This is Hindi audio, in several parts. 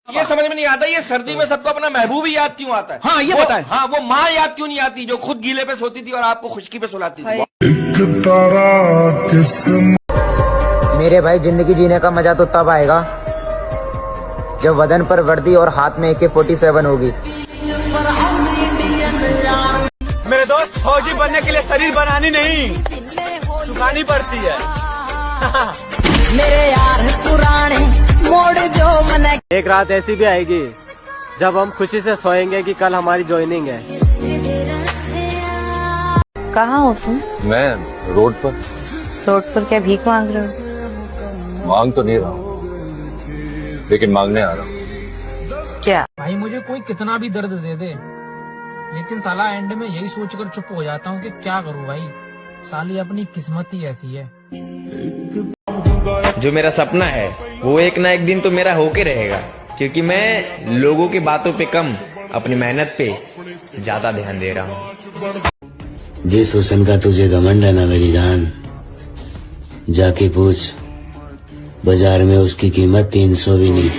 ये समझ में नहीं आता, ये सर्दी में सबको अपना महबूब ही याद क्यों आता है? हाँ ये बताएं। हाँ, वो माँ याद क्यों नहीं आती जो खुद गीले पे सोती थी और आपको खुशकी पे सुलाती थी? मेरे भाई, जिंदगी जीने का मजा तो तब आएगा जब बदन पर वर्दी और हाथ में AK-47 होगी। मेरे दोस्त, फौजी बनने के लिए शरीर बनानी नहीं, सुखानी पड़ती है। मेरे यार पुराने मोड़ जो मन। एक रात ऐसी भी आएगी जब हम खुशी से सोएंगे कि कल हमारी ज्वाइनिंग है। कहाँ हो तुम? मैं रोड पर। रोड पर क्या भीख मांग रहे हो? मांग तो नहीं रहा हूँ, लेकिन मांगने आ रहा हूँ। क्या? भाई मुझे कोई कितना भी दर्द दे दे, लेकिन साला एंड में यही सोचकर चुप हो जाता हूँ कि क्या करूँ भाई, साली अपनी किस्मत ही ऐसी है। जो मेरा सपना है वो एक ना एक दिन तो मेरा होके रहेगा, क्योंकि मैं लोगों की बातों पे कम अपनी मेहनत पे ज्यादा ध्यान दे रहा हूँ। जिस हुस्न का तुझे घमंड है ना मेरी जान, जाके पूछ बाजार में उसकी कीमत 300 भी नहीं।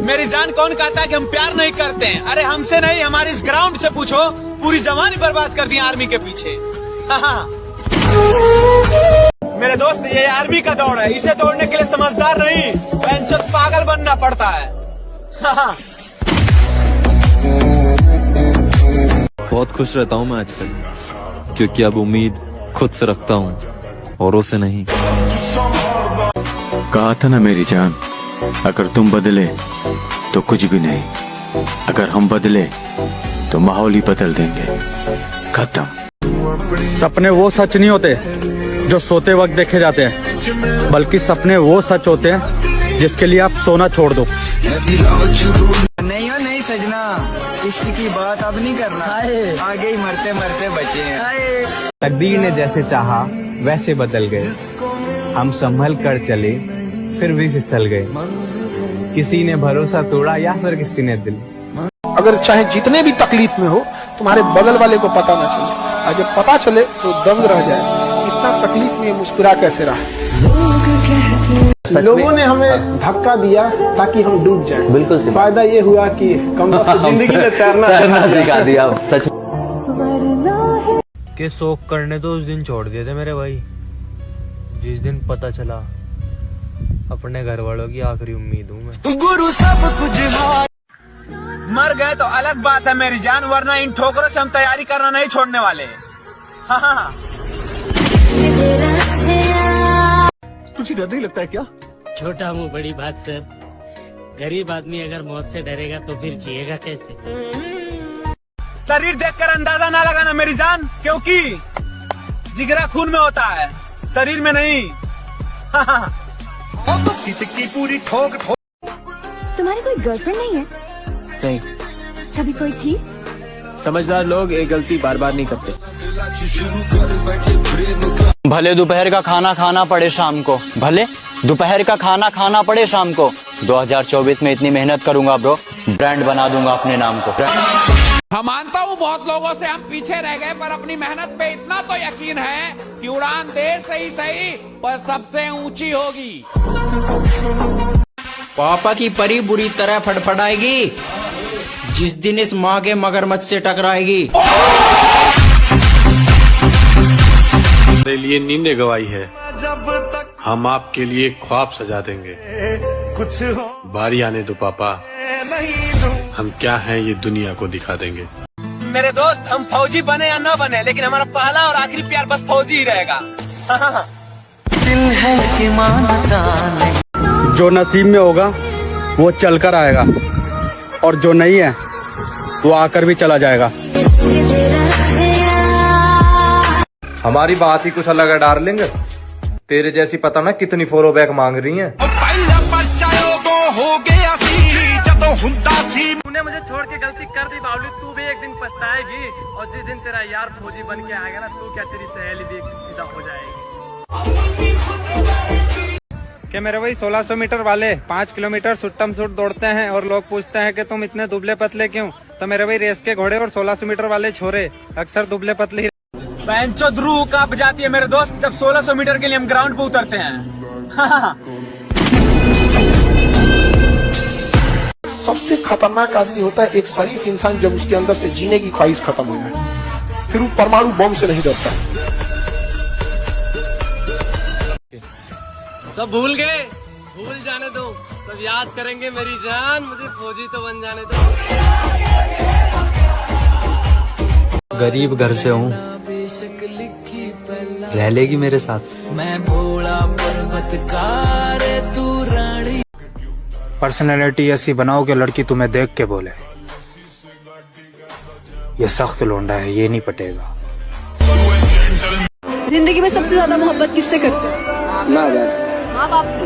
मेरी जान, कौन कहता है कि हम प्यार नहीं करते हैं? अरे हमसे नहीं, हमारे इस ग्राउंड से पूछो, पूरी जवानी बर्बाद कर दी आर्मी के पीछे। मेरे दोस्त, ये आर्मी का दौड़ है, इसे दौड़ने के लिए समझदार नहीं, बेंचत पागल बनना पड़ता है। बहुत खुश रहता हूँ मैं आजकल, क्योंकि अब उम्मीद खुद से रखता हूँ, औरों से नहीं। कहा था ना मेरी जान, अगर तुम बदले तो कुछ भी नहीं, अगर हम बदले तो माहौल ही बदल देंगे। खत्म। सपने वो सच नहीं होते जो सोते वक्त देखे जाते हैं, बल्कि सपने वो सच होते हैं जिसके लिए आप सोना छोड़ दो। नहीं हो नहीं सजना, इश्क की बात अब नहीं करना, आगे ही मरते मरते बचे हैं। तकदीर ने जैसे चाहा वैसे बदल गए, हम संभल कर चले फिर भी फिसल गए, किसी ने भरोसा तोड़ा या फिर किसी ने दिल। अगर चाहे जितने भी तकलीफ में हो, तुम्हारे बगल वाले को पता न चले, और जब पता चले तो दंग रह जाए, इतना तकलीफ में मुस्कुरा कैसे रहा। लोगों ने हमें धक्का दिया ताकि हम डूब जाएं। बिल्कुल फायदा ये हुआ कि कम जिंदगी में तैरना सिखा दिया सच। के शौक करने तो उस दिन छोड़ दिए थे मेरे भाई, जिस दिन पता चला अपने घर वालों की आखिरी उम्मीद हूँ मैं। गुरु सब कुछ मर गए तो अलग बात है मेरी जान, वरना इन ठोकरों से हम तैयारी करना नहीं छोड़ने वाले। हाँ। तुझे डर नहीं लगता है क्या? छोटा मुंह बड़ी बात सर, गरीब आदमी अगर मौत से डरेगा तो फिर जिएगा कैसे? शरीर देखकर अंदाजा ना लगाना मेरी जान, क्योंकि जिगरा खून में होता है, शरीर में नहीं। पूरी ठोक। तुम्हारी कोई गर्लफ्रेंड नहीं है? नहीं। कभी कोई थी? समझदार लोग एक गलती बार बार नहीं करते। भले दोपहर का खाना खाना पड़े शाम को, भले दोपहर का खाना खाना पड़े शाम को, 2024 में इतनी मेहनत करूंगा ब्रो, ब्रांड बना दूंगा अपने नाम को। हम मानता हूँ बहुत लोगों से हम पीछे रह गए, पर अपनी मेहनत पे इतना तो यकीन है कि उड़ान देर से ही सही पर सबसे ऊंची होगी। पापा की परी बुरी तरह फड़फड़ाएगी जिस दिन इस माँ के मगरमच्छ से टकराएगी। मेरे लिए नींदें गवाई है, हम आपके लिए ख्वाब सजा देंगे। बारी आने दो पापा, हम क्या हैं ये दुनिया को दिखा देंगे। मेरे दोस्त, हम फौजी बने या न बने, लेकिन हमारा पहला और आखिरी प्यार बस फौजी ही रहेगा। दिल है कि मानता नहीं। जो नसीब में होगा वो चल कर आएगा, और जो नहीं है वो आकर भी चला जाएगा। हमारी बात ही कुछ अलग है डार्लिंग, तेरे जैसी पता ना कितनी फॉलो बैक मांग रही है। तूने मुझे छोड़ के गलती कर दी बावली, तू भी एक दिन पछताएगी, और जिस दिन तेरा यार फौजी बन के आएगा ना, तू क्या तेरी सहेली भी फिदा हो जाएगी। क्या मेरे भाई 1600 मीटर वाले 5 किलोमीटर सुट्टम सुट दौड़ते हैं और लोग पूछते हैं कि तुम इतने दुबले पतले क्यों? तो मेरे भाई रेस के घोड़े और 1600 मीटर वाले छोरे अक्सर दुबले पतले ही। बेंचो ध्रुव कांप जाती है मेरे दोस्त जब 1600 मीटर के लिए हम ग्राउंड पे उतरते हैं। खतरनाक आदमी होता है एक शरीफ इंसान जब उसके अंदर से जीने की ख्वाहिश खत्म हो जाए, फिर वो परमाणु बम से नहीं डरता। सब भूल गए, भूल जाने दो, सब याद करेंगे मेरी जान, मुझे फौजी तो बन जाने दो। गरीब घर से हूँ, रह लेगी मेरे साथ? मैं भोला पर्वतकार तू रानी। पर्सनैलिटी ऐसी बनाओ कि लड़की तुम्हें देख के बोले ये सख्त लोंडा है, ये नहीं पटेगा। जिंदगी में सबसे ज्यादा मोहब्बत किससे करते हो? माँ बाप से।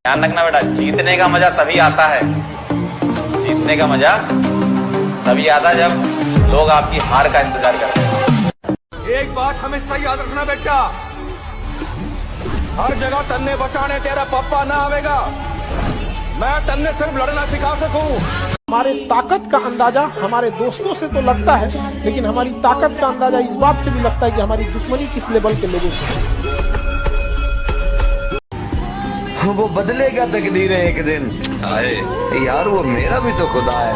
ध्यान रखना बेटा, जीतने का मजा तभी आता है, जीतने का मजा तभी आता जब लोग आपकी हार का इंतजार करते हैं। एक बात हमेशा याद रखना बेटा, हर जगह तन्ने बचाने तेरा पप्पा ना आवेगा, मैं तन्ने सिर्फ लड़ना सिखा सकूं। हमारे ताकत का अंदाजा हमारे दोस्तों से तो लगता है, लेकिन हमारी ताकत का अंदाजा इस बात से भी लगता है कि हमारी दुश्मनी किस लेवल के लोगों से। वो बदलेगा तकदीरें एक दिन, आए यार वो मेरा भी तो खुदा है।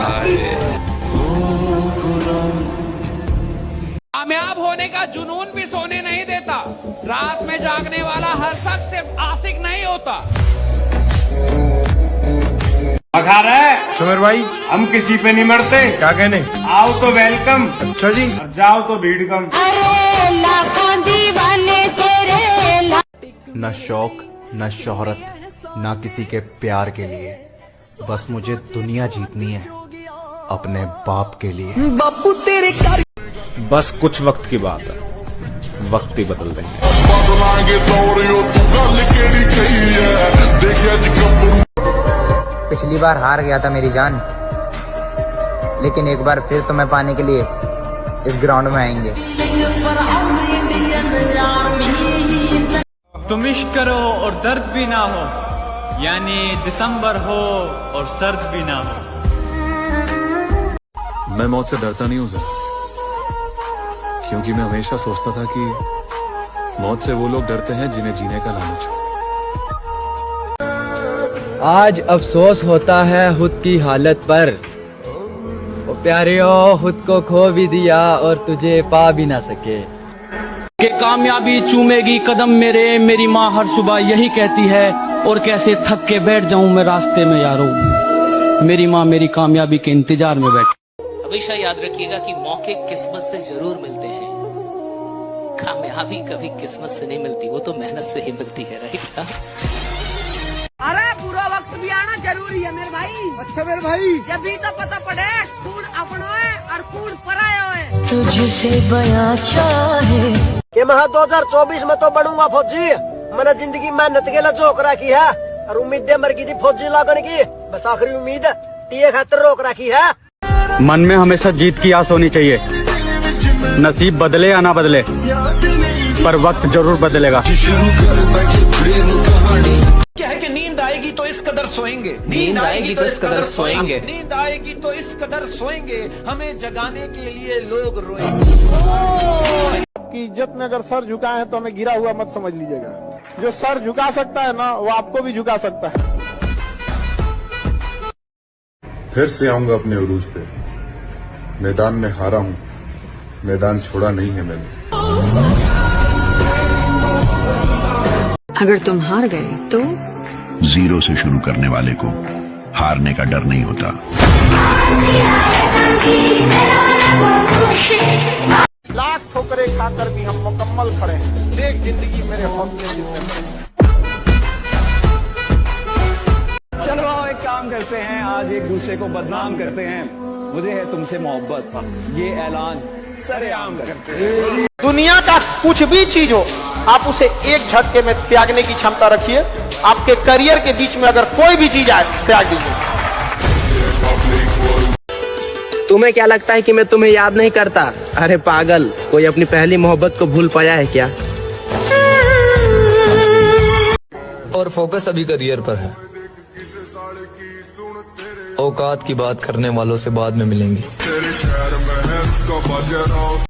कामयाब होने का जुनून भी सोने नहीं देता, रात में जागने वाला हर शख्स सिर्फ आशिक नहीं होता। खा रहा है सुमेर भाई, हम किसी पे नहीं मरते। क्या कहने? आओ तो वेलकम। अच्छा जी, और जाओ तो भीड़ कम। न शौक न शोहरत न किसी के प्यार के लिए, बस मुझे दुनिया जीतनी है अपने बाप के लिए। बापू तेरे कर बस कुछ वक्त की बात है, वक्त ही बदल देंगे। पिछली बार हार गया था मेरी जान, लेकिन एक बार फिर तुम्हें पाने के लिए इस ग्राउंड में आएंगे। तुम इश्क करो और दर्द भी ना हो, यानी दिसंबर हो और सर्द भी ना हो। मैं मौत से डरता नहीं हूँ सर, क्योंकि मैं हमेशा सोचता था कि मौत से वो लोग डरते हैं जिन्हें जीने का लालच हो। आज अफसोस होता है खुद की हालत पर, ओ प्यारियो खुद को खो भी दिया और तुझे पा भी ना सके। कि कामयाबी चूमेगी कदम मेरे, मेरी माँ हर सुबह यही कहती है, और कैसे थक के बैठ जाऊं मैं रास्ते में यारो, मेरी माँ मेरी कामयाबी के इंतजार में बैठी। हमेशा याद रखिएगा कि मौके किस्मत से जरूर मिलते हैं, कामयाबी कभी किस्मत से नहीं मिलती, वो तो मेहनत से ही मिलती है। राइट? अरे पूरा वक्त भी आना जरूरी है मेरे भाई। अच्छा मेरे भाई, जब भी तो पता पड़े कौन अपना है और कौन पराया है। तुझसे बयां चाहे कि मैं 2024 में तो बनूंगा फौजी, मैंने जिंदगी मेहनत के लिए झोंक रखी है और उम्मीदें मर गई थी फौजी लागन की, बस आखिरी उम्मीद टीए खातर रोक रखी है। मन में हमेशा जीत की आस होनी चाहिए, नसीब बदले या ना बदले, पर वक्त जरूर बदलेगा। क्या है कि नींद आएगी तो इस कदर सोएंगे, नींद आएगी तो इस कदर सोएंगे, नींद आएगी तो इस कदर सोएंगे, हमें जगाने के लिए लोग रोएंगे। आपकी इज्जत में अगर सर झुकाए हैं तो हमें गिरा हुआ मत समझ लीजिएगा। जो सर झुका सकता है ना, वो आपको भी झुका सकता है। फिर से आऊंगा अपने उरूज पे, मैदान में हारा हूँ, मैदान छोड़ा नहीं है मैंने। अगर तुम हार गए तो जीरो से शुरू करने वाले को हारने का डर नहीं होता। लाख ठोकरें खाकर भी हम मुकम्मल खड़े हैं, देख जिंदगी मेरे हौसले जितने। चलो एक काम करते हैं, आज एक दूसरे को बदनाम करते हैं, मुझे है तुमसे मोहब्बत, ये ऐलान सरेआम करते हैं। दुनिया का कुछ भी चीज हो, आप उसे एक झटके में त्यागने की क्षमता रखिए। आपके करियर के बीच में अगर कोई भी चीज आए, त्याग दीजिए। तुम्हें क्या लगता है कि मैं तुम्हें याद नहीं करता? अरे पागल, कोई अपनी पहली मोहब्बत को भूल पाया है क्या? और फोकस अभी करियर पर है, औकात की बात करने वालों से बाद में मिलेंगे।